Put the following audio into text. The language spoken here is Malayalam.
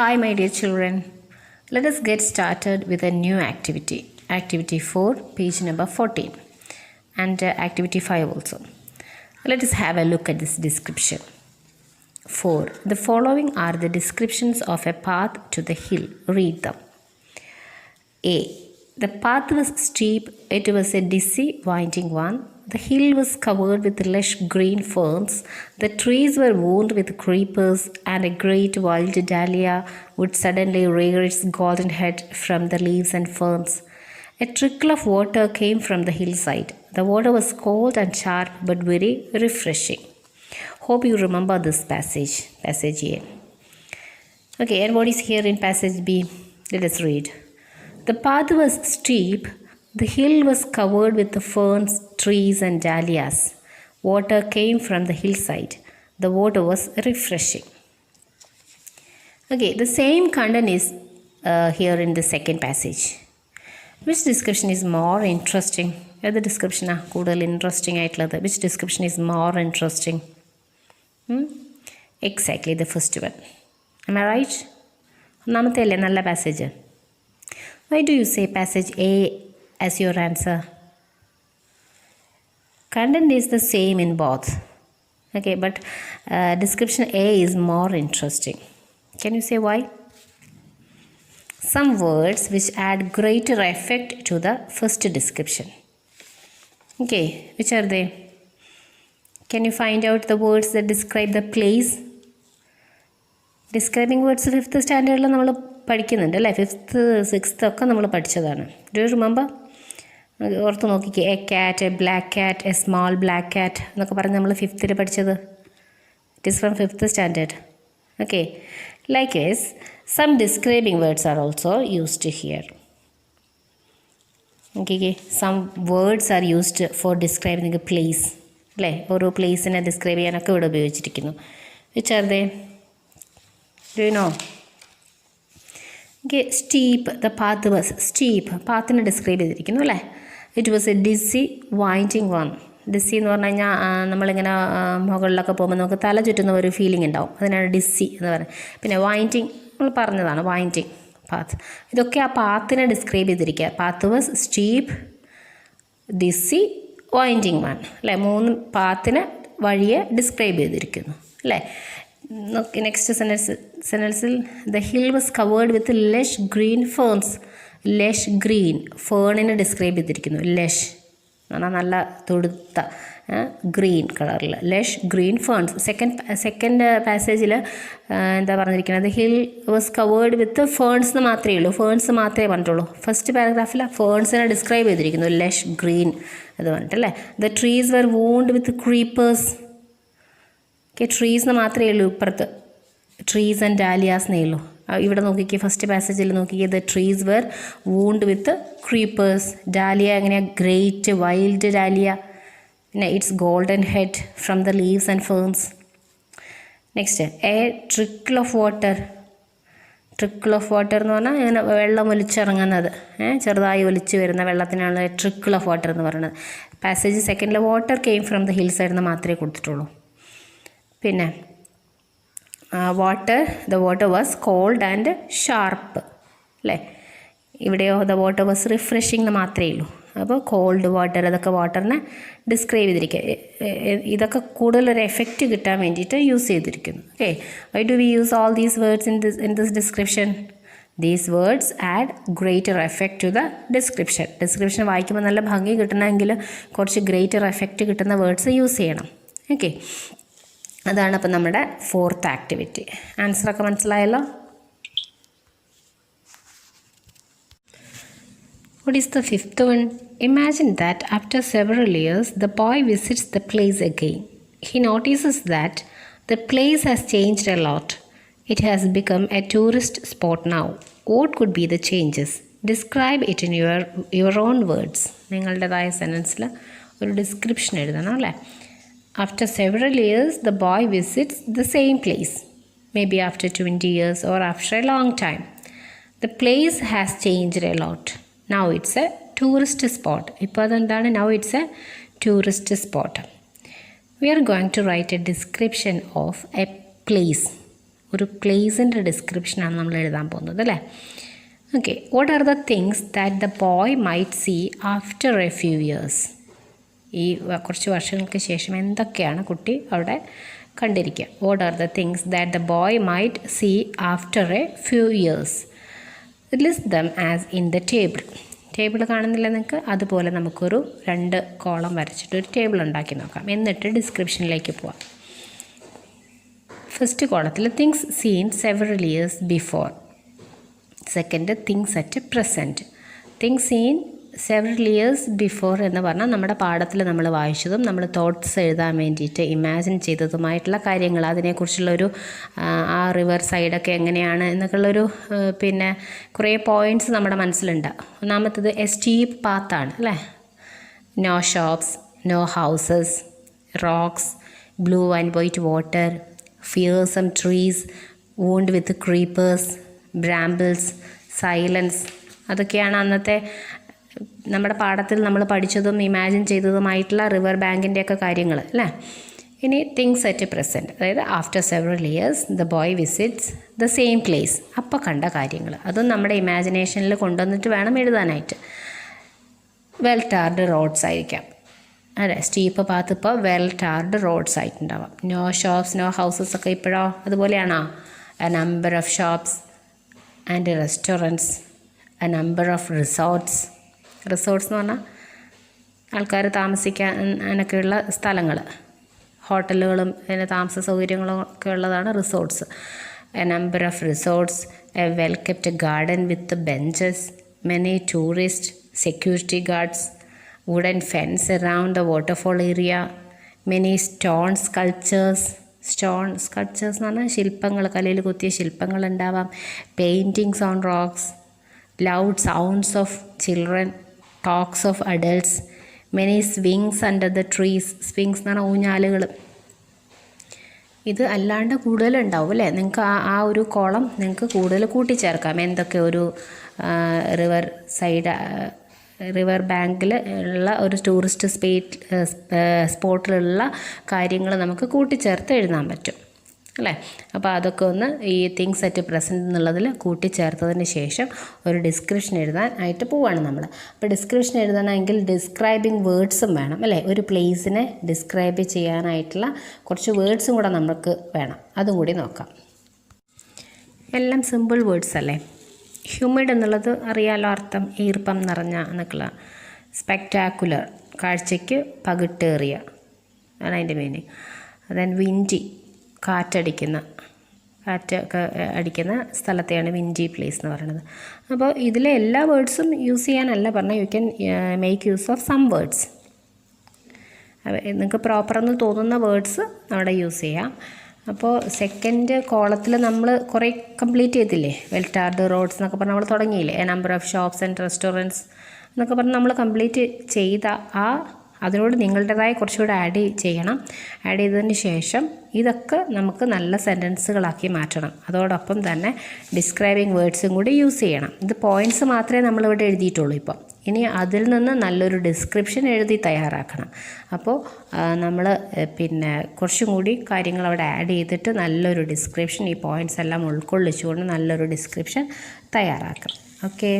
Hi, my dear children. Let us get started with a new activity. Activity 4, page number 14, and activity 5 also. Let us have a look at this description. 4. The following are the descriptions of a path to the hill. Read them. A. The path was steep. It was a dizzy, winding one. The hill was covered with lush green ferns. The trees were wound with creepers, and a great wild dahlia would suddenly rear its golden head from the leaves and ferns. A trickle of water came from the hillside. The water was cold and sharp, but very refreshing. Hope you remember this passage, passage A. Okay, and what is here in passage B? Let us read. The path was steep. The hill was covered with the ferns, trees, and dahlias. Water came from the hillside. The water was refreshing. Okay, the same content is here in the second passage. Which description is more interesting? The description is interesting. Which description is more interesting? Exactly the first one. Am I right? ഒന്നാമത്തെ നല്ല passage. Why do you say passage A as your answer? Content is the same in both. Okay, but description A is more interesting. Can you say why? Some words which add greater effect to the first description. Okay, which are they? Can you find out the words that describe the place? Describing words 5th standard നമ്മൾ പഠിക്കുന്നുണ്ട് അല്ലേ? 5th 6th ഒക്കെ നമ്മൾ പഠിച്ചതാണ്. Do you remember? ഓർത്ത് നോക്കിക്കേ. A cat, a black cat, a small black cat എന്നൊക്കെ പറഞ്ഞ് നമ്മൾ 5th പഠിച്ചത്. It is from 5th standard. Okay, likewise some describing words are also used here. Okay, some words are used for describing a place അല്ലേ? ഓരോ പ്ലേസിനെ ഡിസ്ക്രൈബ് ചെയ്യാനൊക്കെ ഇവിടെ ഉപയോഗിച്ചിരിക്കുന്നു. Which are they? Do you know? Okay, steep. The path was steep. പാത്തിനെ ഡിസ്ക്രൈബ് ചെയ്തിരിക്കുന്നു അല്ലേ? It was A DC winding one. DC എന്ന് പറഞ്ഞു കഴിഞ്ഞാൽ നമ്മളിങ്ങനെ മുകളിലൊക്കെ പോകുമ്പോൾ നമുക്ക് തല ചുറ്റുന്ന ഒരു ഫീലിംഗ് ഉണ്ടാവും. അതിനാണ് ഡിസി എന്ന് പറയുന്നത്. പിന്നെ വൈൻഡിങ് നമ്മൾ പറഞ്ഞതാണ്, വൈൻഡിങ് പാത്ത്. ഇതൊക്കെ ആ പാത്തിനെ ഡിസ്ക്രൈബ് ചെയ്തിരിക്കുക. പാത്ത് വാസ് സ്റ്റീപ്പ്, ഡിസി, വൈൻഡിങ് വൺ അല്ലേ? 3 പാത്തിനെ വഴിയെ ഡിസ്ക്രൈബ് ചെയ്തിരിക്കുന്നു അല്ലേ? നെക്സ്റ്റ് സെൻറ്റൻസിൽ the hill was covered with lush green ferns. Lush green ഫേണിനെ ഡിസ്ക്രൈബ് ചെയ്തിരിക്കുന്നു. ലഷ് എന്ന് പറഞ്ഞാൽ നല്ല തൊടുത്ത ഗ്രീൻ കളറിൽ ലഷ് ഗ്രീൻ ഫേൺസ്. സെക്കൻഡ് പാസേജിൽ എന്താ പറഞ്ഞിരിക്കുന്നത്? Hill was covered with ferns എന്ന് മാത്രമേ ഉള്ളൂ. ഫേൺസ് മാത്രമേ പറഞ്ഞിട്ടുള്ളൂ. ഫസ്റ്റ് പാരഗ്രാഫിൽ ഫേൺസിനെ ഡിസ്ക്രൈബ് ചെയ്തിരിക്കുന്നു. ലഷ് ഗ്രീൻ എന്ന് പറഞ്ഞിട്ടല്ലേ? The trees were wound with creepers. Okay, trees മാത്രമേ ഉള്ളൂ ഇപ്പുറത്ത്. ട്രീസ് ആൻഡ് ഡാലിയാസ് എന്നേ ഉള്ളൂ. ഇവിടെ നോക്കിക്കേ, ഫസ്റ്റ് പാസേജിൽ നോക്കിക്കേ. The trees were wound with creepers. Dahlia എങ്ങനെയാണ്? Great wild dahlia. പിന്നെ its golden head from the leaves and ferns. Next, a trickle of water. Trickle of water എന്ന് പറഞ്ഞാൽ ഇങ്ങനെ വെള്ളം ഒലിച്ചിറങ്ങുന്നത്, ചെറുതായി ഒലിച്ച് വരുന്ന വെള്ളത്തിനാണ് ട്രിക്കിൾ ഓഫ് വാട്ടർ എന്ന് പറയുന്നത്. പാസേജ് സെക്കൻഡിൽ water came from the hill side എന്ന് മാത്രമേ കൊടുത്തിട്ടുള്ളൂ. പിന്നെ the water was cold and sharp അല്ലേ? ഇവിടെയോ ദ വാട്ടർ വാസ് റിഫ്രഷിംഗ് എന്ന് മാത്രമേ ഉള്ളൂ. അപ്പോൾ കോൾഡ് വാട്ടർ, അതൊക്കെ വാട്ടറിനെ ഡിസ്ക്രൈബ് ചെയ്തിരിക്കുക. ഇതൊക്കെ കൂടുതലൊരു എഫക്റ്റ് കിട്ടാൻ വേണ്ടിയിട്ട് യൂസ് ചെയ്തിരിക്കുന്നു. Okay, why do we use all these words in this description? These words add greater effect to the description. Description വായിക്കുമ്പോൾ നല്ല ഭംഗി കിട്ടണമെങ്കിൽ കുറച്ച് ഗ്രേറ്റർ എഫക്റ്റ് കിട്ടുന്ന വേർഡ്സ് യൂസ് ചെയ്യണം. ഓക്കെ, അതാണ് അപ്പം നമ്മുടെ 4th ആക്ടിവിറ്റി. ആൻസറൊക്കെ മനസ്സിലായല്ലോ? What is the 5th one? Imagine that after several years, the boy visits the place again. He notices that the place has changed a lot. It has become a tourist spot now. What could be the changes? Describe it in your own words. നിങ്ങളുടേതായ സെൻറ്റൻസിൽ ഒരു ഡിസ്ക്രിപ്ഷൻ എഴുതണം അല്ലേ? After several years, the boy visits the same place, maybe after 20 years or after a long time. The place has changed a lot. Now it's a tourist spot. ഇപ്പോൾ അതെന്താണ്? Now it's a tourist spot. We are going to write a description of a place. ഒരു പ്ലേസിൻ്റെ ഡിസ്ക്രിപ്ഷനാണ് നമ്മൾ എഴുതാൻ പോകുന്നത് അല്ലേ. Okay, what are the things that the boy might see after a few years. ഈ കുറച്ച് വർഷങ്ങൾക്ക് ശേഷം എന്തൊക്കെയാണ് കുട്ടി അവിടെ കണ്ടിരിക്കുക. What are the things that the boy might see after a few years. List them as in the table. Table കാണുന്നില്ല നിങ്ങൾക്ക്, അതുപോലെ നമുക്കൊരു 2 കോളം വരച്ചിട്ട് ഒരു ടേബിൾ ഉണ്ടാക്കി നോക്കാം. എന്നിട്ട് ഡിസ്ക്രിപ്ഷനിലേക്ക് പോവാം. ഫസ്റ്റ് കോളത്തിൽ things seen several years before. Second things at present. Things seen several years before എന്ന് പറഞ്ഞാൽ നമ്മുടെ പാഠത്തിൽ നമ്മൾ വായിച്ചതും നമ്മൾ തോട്ട്സ് എഴുതാൻ വേണ്ടിയിട്ട് ഇമാജിൻ ചെയ്തതുമായിട്ടുള്ള കാര്യങ്ങൾ, അതിനെക്കുറിച്ചുള്ളൊരു ആ റിവർ സൈഡൊക്കെ എങ്ങനെയാണ് എന്നൊക്കെയുള്ളൊരു പിന്നെ കുറേ പോയിൻറ്റ്സ് നമ്മുടെ മനസ്സിലുണ്ട്. ഒന്നാമത്തത് എ സ്റ്റീപ്പ് പാത്താണ് അല്ലേ. No shops, no houses, rocks, blue and white water, fearsome trees, wound with creepers, brambles, silence. അതൊക്കെയാണ് അന്നത്തെ നമ്മുടെ പാഠത്തിൽ നമ്മൾ പഠിച്ചതും ഇമാജിൻ ചെയ്തതുമായിട്ടുള്ള റിവർ ബാങ്കിൻ്റെയൊക്കെ കാര്യങ്ങൾ അല്ലേ. ഇനി തിങ്സ് അറ്റ് പ്രസൻറ്റ്, അതായത് after several years the boy visits the same place. അപ്പോൾ കണ്ട കാര്യങ്ങൾ അതും നമ്മുടെ ഇമാജിനേഷനിൽ കൊണ്ടുവന്നിട്ട് വേണം എഴുതാനായിട്ട്. വെൽ ടാർഡ് റോഡ്സ് ആയിരിക്കാം അല്ലേ. സ്റ്റീപ്പ് പാത്ത് ഇപ്പോൾ വെൽ ടാർഡ് റോഡ്സ് ആയിട്ടുണ്ടാവാം. നോ ഷോപ്സ്, നോ ഹൗസസ് ഒക്കെ ഇപ്പോഴോ അതുപോലെയാണോ. A number of shops and restaurants, a number of resorts. Resorts എന്ന് പറഞ്ഞാൽ ആൾക്കാർ താമസിക്കാനൊക്കെയുള്ള സ്ഥലങ്ങൾ, ഹോട്ടലുകളും പിന്നെ താമസ സൗകര്യങ്ങളും ഒക്കെ ഉള്ളതാണ് resorts. A number of resorts, a well kept garden with benches, many tourist, security guards, wooden fence around the waterfall area, many stone sculptures. Stone sculptures എന്ന് പറഞ്ഞാൽ ശില്പങ്ങൾ, കല്ലിൽ കൊത്തിയ ശില്പങ്ങൾ ഉണ്ടാവാം. Paintings on rocks, loud sounds of children, talks of adults, many swings under the trees. Swings എന്ന് പറഞ്ഞാൽ ഊഞ്ഞാലുകൾ. ഇത് അല്ലാണ്ട് കൂടുതലുണ്ടാവും അല്ലേ. നിങ്ങൾക്ക് ആ ഒരു കോളം നിങ്ങൾക്ക് കൂടുതൽ കൂട്ടിച്ചേർക്കാം. എന്തൊക്കെ ഒരു റിവർ സൈഡ് റിവർ ബാങ്കിൽ ഉള്ള ഒരു ടൂറിസ്റ്റ് സ്പോട്ടിലുള്ള കാര്യങ്ങൾ നമുക്ക് കൂട്ടിച്ചേർത്ത് എഴുതാൻ പറ്റും അല്ലേ. അപ്പോൾ അതൊക്കെ ഒന്ന് ഈ തിങ്സ് അറ്റ് പ്രസൻറ്റ് എന്നുള്ളതിൽ കൂട്ടിച്ചേർത്തതിന് ശേഷം ഒരു ഡിസ്ക്രിപ്ഷൻ എഴുതാനായിട്ട് പോവുകയാണ് നമ്മൾ. അപ്പോൾ ഡിസ്ക്രിപ്ഷൻ എഴുതണമെങ്കിൽ ഡിസ്ക്രൈബിങ് വേർഡ്സും വേണം അല്ലേ. ഒരു പ്ലേസിനെ ഡിസ്ക്രൈബ് ചെയ്യാനായിട്ടുള്ള കുറച്ച് വേർഡ്സും കൂടെ നമുക്ക് വേണം. അതും കൂടി നോക്കാം. എല്ലാം സിമ്പിൾ വേർഡ്സ് അല്ലേ. ഹ്യൂമിഡ് എന്നുള്ളത് അറിയാലോ അർത്ഥം, ഈർപ്പം നിറഞ്ഞ എന്നൊക്കെയുള്ള. സ്പെക്ടാക്കുലർ, കാഴ്ചയ്ക്ക് പകിട്ടേറിയ ആണ് അതിൻ്റെ മീനിങ്. ദെൻ വിൻഡി, കാറ്റൊക്കെ അടിക്കുന്ന സ്ഥലത്തെയാണ് വിൻഡി പ്ലേസ് എന്ന് പറയുന്നത്. അപ്പോൾ ഇതിലെ എല്ലാ വേർഡ്സും യൂസ് ചെയ്യാനല്ല പറഞ്ഞാൽ you can make use of some words. നിങ്ങൾക്ക് പ്രോപ്പറെന്ന് തോന്നുന്ന വേർഡ്സ് അവിടെ യൂസ് ചെയ്യാം. അപ്പോൾ സെക്കൻഡ് കോളത്തിൽ നമ്മൾ കുറേ കംപ്ലീറ്റ് ചെയ്തില്ലേ. വെൽ ടാർഡ് റോഡ്സ് എന്നൊക്കെ പറഞ്ഞാൽ നമ്മൾ തുടങ്ങിയില്ലേ. A number of shops and restaurants എന്നൊക്കെ പറഞ്ഞ് നമ്മൾ കംപ്ലീറ്റ് ചെയ്ത അതിനോട് നിങ്ങളുടേതായ കുറച്ചുകൂടെ ആഡ് ചെയ്യണം. ആഡ് ചെയ്തതിന് ശേഷം ഇതൊക്കെ നമുക്ക് നല്ല സെൻറ്റൻസുകളാക്കി മാറ്റണം. അതോടൊപ്പം തന്നെ ഡിസ്ക്രൈബിങ് വേർഡ്സും കൂടി യൂസ് ചെയ്യണം. ഇത് പോയിൻറ്റ്സ് മാത്രമേ നമ്മളിവിടെ എഴുതിയിട്ടുള്ളൂ ഇപ്പം. ഇനി അതിൽ നിന്ന് നല്ലൊരു ഡിസ്ക്രിപ്ഷൻ എഴുതി തയ്യാറാക്കണം. അപ്പോൾ നമ്മൾ പിന്നെ കുറച്ചും കൂടി കാര്യങ്ങൾ അവിടെ ആഡ് ചെയ്തിട്ട് നല്ലൊരു ഡിസ്ക്രിപ്ഷൻ, ഈ പോയിൻറ്റ്സ് എല്ലാം ഉൾക്കൊള്ളിച്ചുകൊണ്ട് നല്ലൊരു ഡിസ്ക്രിപ്ഷൻ തയ്യാറാക്കണം. ഓക്കെ.